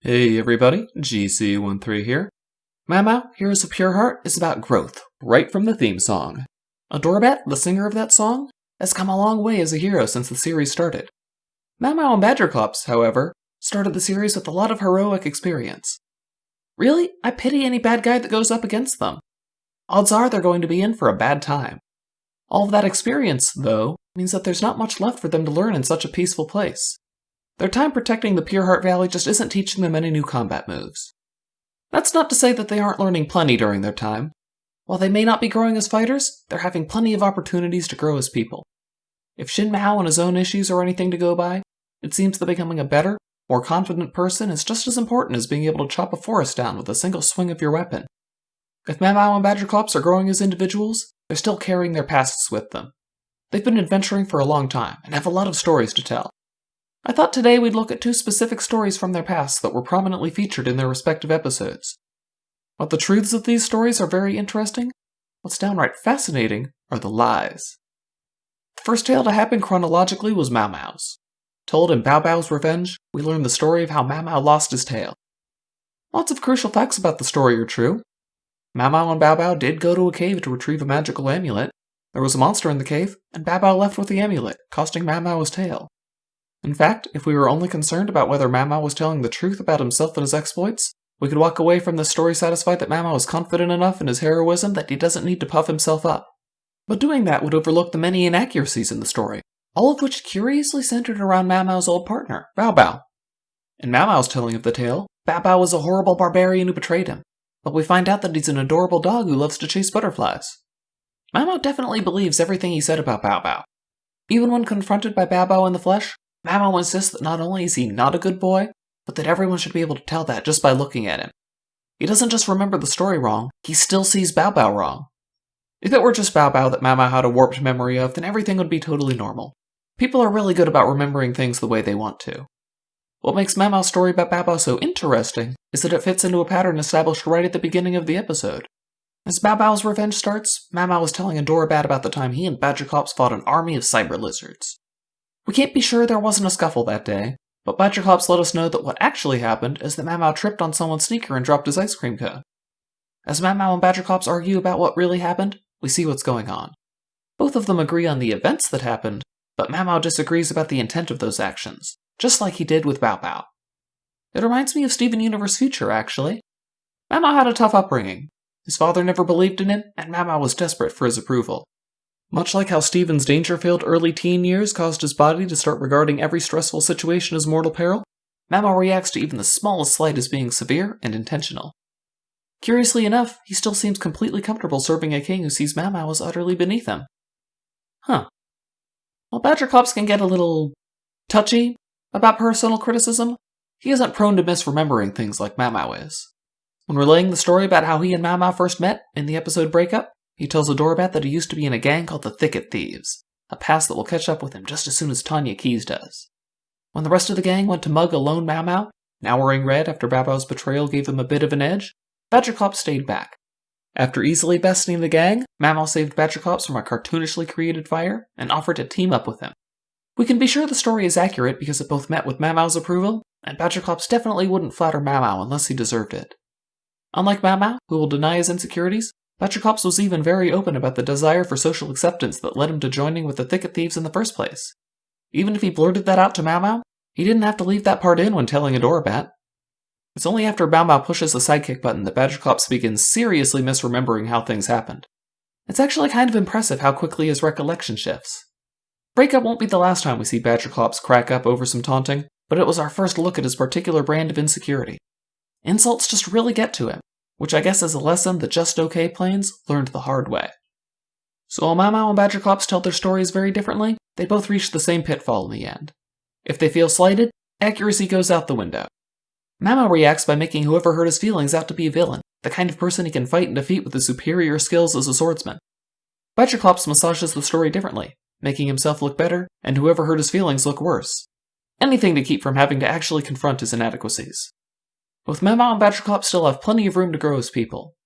Hey everybody, GC13 here. Mao Mao, Heroes of Pure Heart is about growth, right from the theme song. Adorabat, the singer of that song, has come a long way as a hero since the series started. Mao Mao and Badgerclops, however, started the series with a lot of heroic experience. Really, I pity any bad guy that goes up against them. Odds are they're going to be in for a bad time. All of that experience, though, means that there's not much left for them to learn in such a peaceful place. Their time protecting the Pure Heart Valley just isn't teaching them any new combat moves. That's not to say that they aren't learning plenty during their time. While they may not be growing as fighters, they're having plenty of opportunities to grow as people. If Shin Mao and his own issues are anything to go by, it seems that becoming a better, more confident person is just as important as being able to chop a forest down with a single swing of your weapon. If Mao Mao and Badgerclops are growing as individuals, they're still carrying their pasts with them. They've been adventuring for a long time and have a lot of stories to tell. I thought today we'd look at two specific stories from their past that were prominently featured in their respective episodes. While the truths of these stories are very interesting, what's downright fascinating are the lies. The first tale to happen chronologically was Mao Mao's. Told in Bao Bao's Revenge, we learn the story of how Mao Mao lost his tail. Lots of crucial facts about the story are true. Mao Mao and Bao Bao did go to a cave to retrieve a magical amulet. There was a monster in the cave, and Bao Bao left with the amulet, costing Mao Mao his tail. In fact, if we were only concerned about whether Mao Mao was telling the truth about himself and his exploits, we could walk away from this story satisfied that Mao Mao is confident enough in his heroism that he doesn't need to puff himself up. But doing that would overlook the many inaccuracies in the story, all of which curiously centered around Mao Mao's old partner, Bao Bao. In Mao Mao's telling of the tale, Bao Bao was a horrible barbarian who betrayed him, but we find out that he's an adorable dog who loves to chase butterflies. Mao Mao definitely believes everything he said about Bao Bao. Even when confronted by Bao Bao in the flesh, Mao Mao insists that not only is he not a good boy, but that everyone should be able to tell that just by looking at him. He doesn't just remember the story wrong, he still sees Bao Bao wrong. If it were just Bao Bao that Mao Mao had a warped memory of, then everything would be totally normal. People are really good about remembering things the way they want to. What makes Mao Mao's story about Bao Bao so interesting is that it fits into a pattern established right at the beginning of the episode. As Bao Bao's revenge starts, Mao Mao is telling Adorabat about the time he and Badgerclops fought an army of cyber lizards. We can't be sure there wasn't a scuffle that day, but Badgerclops let us know that what actually happened is that Mao Mao tripped on someone's sneaker and dropped his ice cream cone. As Mao Mao and Badgerclops argue about what really happened, we see what's going on. Both of them agree on the events that happened, but Mao Mao disagrees about the intent of those actions, just like he did with Bao Bao. It reminds me of Steven Universe Future, actually. Mao Mao had a tough upbringing. His father never believed in him, and Mao Mao was desperate for his approval. Much like how Steven's danger-filled early teen years caused his body to start regarding every stressful situation as mortal peril, Mao Mao reacts to even the smallest slight as being severe and intentional. Curiously enough, he still seems completely comfortable serving a king who sees Mao Mao as utterly beneath him. While Badgerclops can get a little touchy about personal criticism, he isn't prone to misremembering things like Mao Mao is. When relaying the story about how he and Mao Mao first met in the episode Breakup, he tells Adorabat that he used to be in a gang called the Thicket Thieves, a past that will catch up with him just as soon as Tanya Keys does. When the rest of the gang went to mug a lone Mao Mao, now wearing red after Bao Bao's betrayal gave him a bit of an edge, Badgerclops stayed back. After easily besting the gang, Mao Mao saved Badgerclops from a cartoonishly created fire and offered to team up with him. We can be sure the story is accurate because it both met with Mao Mao's approval, and Badgerclops definitely wouldn't flatter Mao Mao unless he deserved it. Unlike Mao Mao, who will deny his insecurities, Badgerclops was even very open about the desire for social acceptance that led him to joining with the Thicket Thieves in the first place. Even if he blurted that out to Mao Mao, he didn't have to leave that part in when telling Adorabat. It's only after Mao Mao pushes the sidekick button that Badgerclops begins seriously misremembering how things happened. It's actually kind of impressive how quickly his recollection shifts. Breakup won't be the last time we see Badgerclops crack up over some taunting, but it was our first look at his particular brand of insecurity. Insults just really get to him, which I guess is a lesson the Just Okay planes learned the hard way. So while Mao Mao and Badgerclops tell their stories very differently, they both reach the same pitfall in the end. If they feel slighted, accuracy goes out the window. Mao Mao reacts by making whoever hurt his feelings out to be a villain, the kind of person he can fight and defeat with his superior skills as a swordsman. Badgerclops massages the story differently, making himself look better, and whoever hurt his feelings look worse. Anything to keep from having to actually confront his inadequacies. Both Mao Mao and Badgerclops still have plenty of room to grow as people.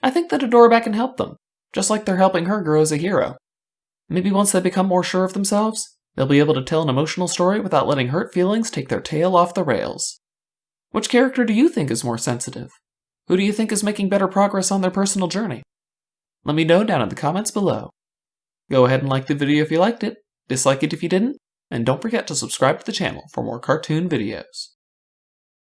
I think that Adorabat can help them, just like they're helping her grow as a hero. Maybe once they become more sure of themselves, they'll be able to tell an emotional story without letting hurt feelings take their tail off the rails. Which character do you think is more sensitive? Who do you think is making better progress on their personal journey? Let me know down in the comments below. Go ahead and like the video if you liked it, dislike it if you didn't, and don't forget to subscribe to the channel for more cartoon videos.